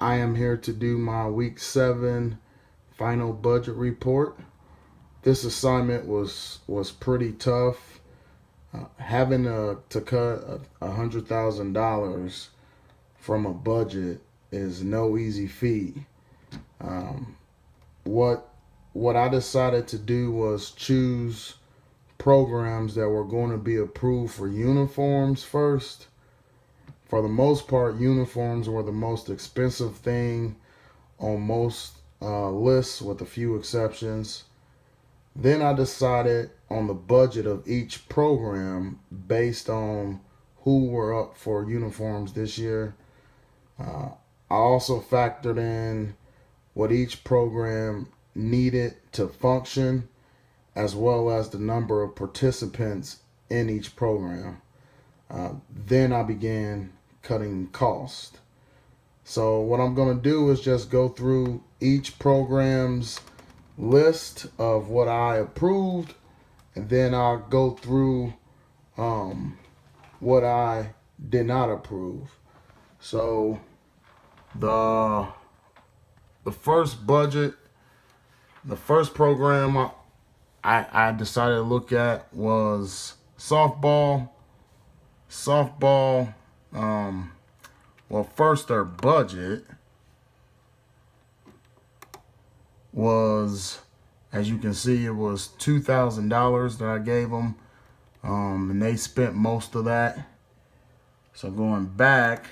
I am here to do my week 7 final budget report. This assignment was pretty tough. Having to cut $100,000 from a budget is no easy feat. Um, what what I decided to do was choose programs that were going to be approved for uniforms first. For the most part, uniforms were the most expensive thing on most lists, with a few exceptions. Then I decided on the budget of each program based on who were up for uniforms this year. Uh, I also factored in what each program needed to function, as well as the number of participants in each program. Then I began cutting cost. So what I'm going to do is just go through each program's list of what I approved, and then I'll go through what I did not approve. So the the first budget, the first program I decided to look at was softball. Softball, well, first their budget was, as you can see, it was $2,000 that I gave them, and they spent most of that. So going back,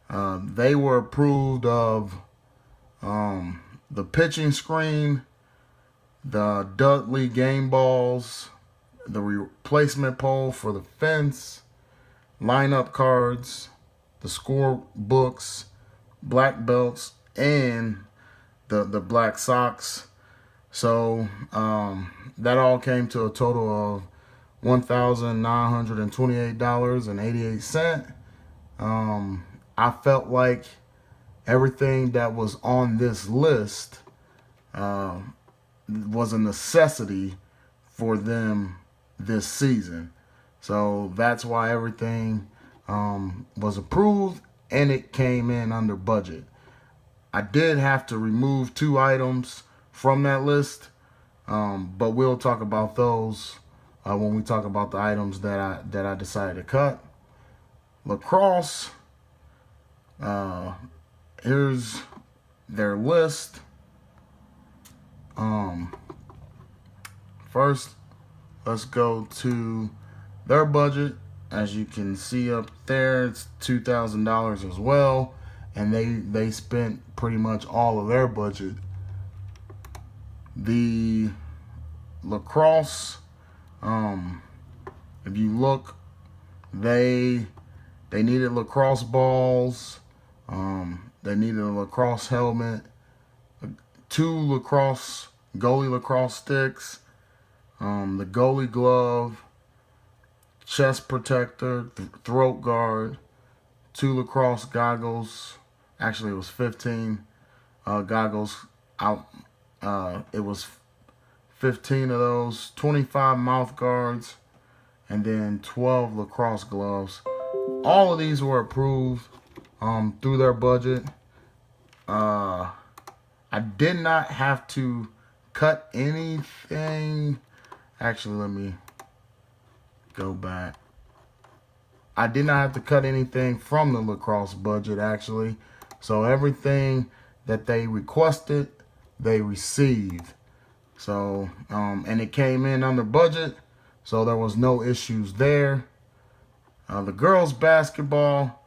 they were approved of the pitching screen, the Dudley game balls, the replacement pole for the fence, lineup cards, the score books, black belts, and the black socks. So that all came to a total of $1,928.88. I felt like everything that was on this list was a necessity for them this season. So that's why everything was approved, and it came in under budget. I did have to remove 2 items from that list, but we'll talk about those when we talk about the items that I decided to cut. Lacrosse, here's their list. First, let's go to their budget. As you can see up there, it's $2,000 as well, and they spent pretty much all of their budget. The lacrosse, if you look, they needed lacrosse balls, they needed a lacrosse helmet, 2 goalie lacrosse sticks, the goalie glove, chest protector, throat guard, 2 lacrosse goggles. Actually, it was 15 goggles out. It was 15 of those, 25 mouth guards, and then 12 lacrosse gloves. All of these were approved through their budget. I did not have to cut anything. Actually, let me go back. I did not have to cut anything from the lacrosse budget, actually. So everything that they requested, they received. So, and it came in under budget, so there was no issues there. The girls' basketball,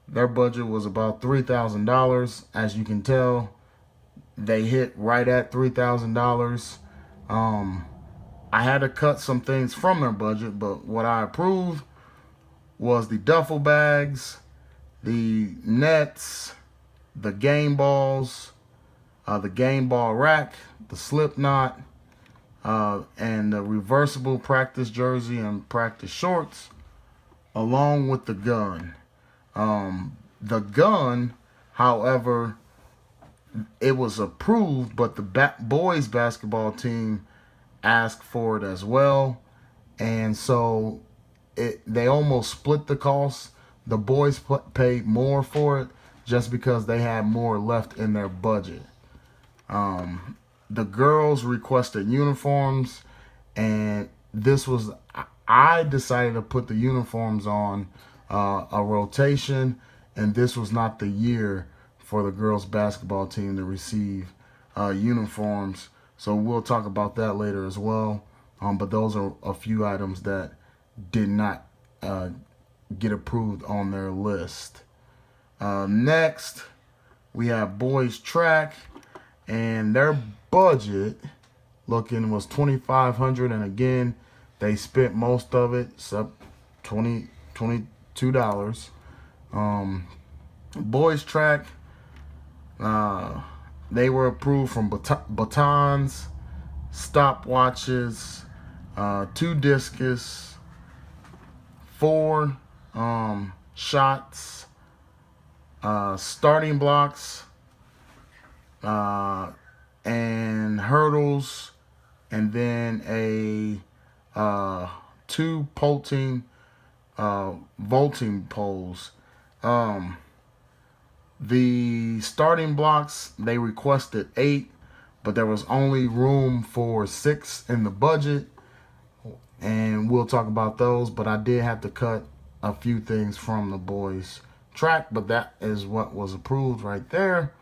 their budget was about $3,000. As you can tell, they hit right at $3,000. I had to cut some things from their budget, but what I approved was the duffel bags, the nets, the game balls, the game ball rack, the slip knot, and the reversible practice jersey and practice shorts, along with the gun. The gun, however, it was approved, but the boys basketball team asked for it as well, and so they almost split the cost. The boys paid more for it, just because they had more left in their budget. The girls requested uniforms, and I decided to put the uniforms on a rotation, and this was not the year for the girls basketball team to receive uniforms. So we'll talk about that later as well. But those are a few items that did not get approved on their list. Next, we have boys track, and their budget looking was $2,500, and again, they spent most of it, except $22. Boys track, they were approved from batons, stopwatches, 2 discus, 4 shots, starting blocks, and hurdles, and then a 2 vaulting poles. The starting blocks, they requested 8, but there was only room for 6 in the budget, and we'll talk about those. But I did have to cut a few things from the boys track, but that is what was approved right there.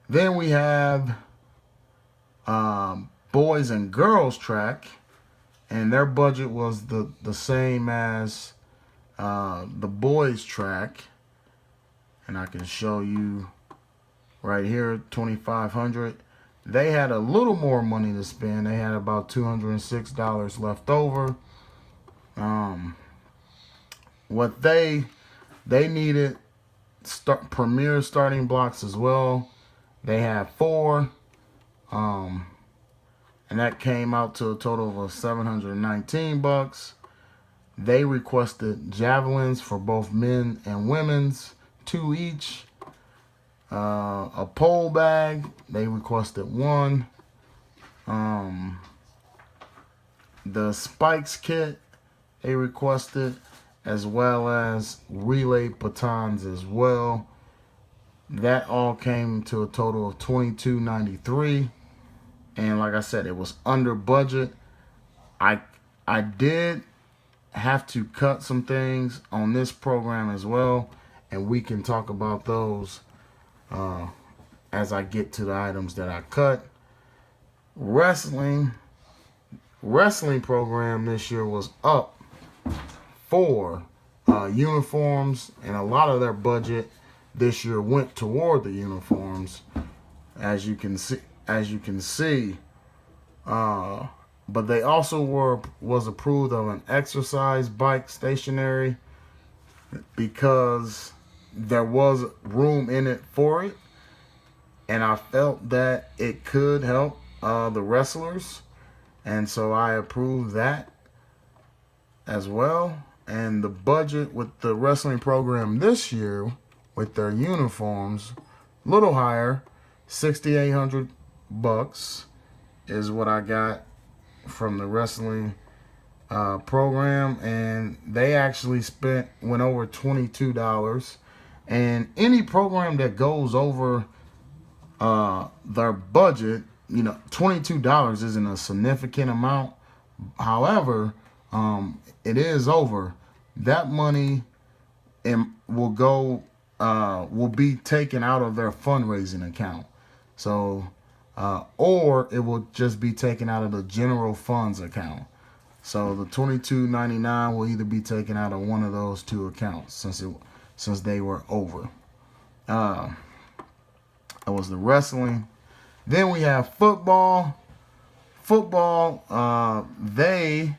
Then we have boys and girls track, and their budget was the same as the boys track, and I can show you right here, $2,500. They had a little more money to spend. They had about $206 left over. What they needed premier starting blocks as well. They had 4, and that came out to a total of $719. They requested javelins for both men and women's, 2 each. A pole bag, they requested 1. The spikes kit, they requested, as well as relay batons as well. That all came to a total of $22.93, and like I said, it was under budget. I did have to cut some things on this program as well, and we can talk about those as I get to the items that I cut. Wrestling program this year was up for uniforms, and a lot of their budget this year went toward the uniforms, as you can see. But they also was approved of an exercise bike stationary because there was room in it for it, and I felt that it could help the wrestlers, and so I approved that as well. And the budget with the wrestling program this year, with their uniforms, a little higher, $6,800 is what I got from the wrestling program, and they actually went over $22. And any program that goes over their budget, $22 isn't a significant amount. However, it is over. That money will be taken out of their fundraising account. So, or it will just be taken out of the general funds account. So the $22.99 will either be taken out of one of those 2 accounts since they were over. That was the wrestling. Then we have football. They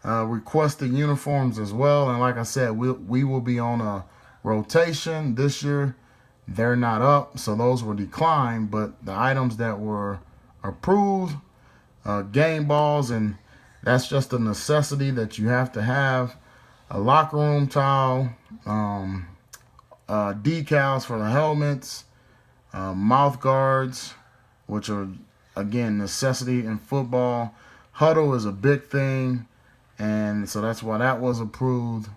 requested uniforms as well, and like I said, we will be on a rotation this year. They're not up, so those were declined, but the items that were approved, game balls, and that's just a necessity that you have to have, a locker room towel, decals for the helmets, mouth guards, which are, again, necessity in football. Huddle is a big thing, and so that's why that was approved.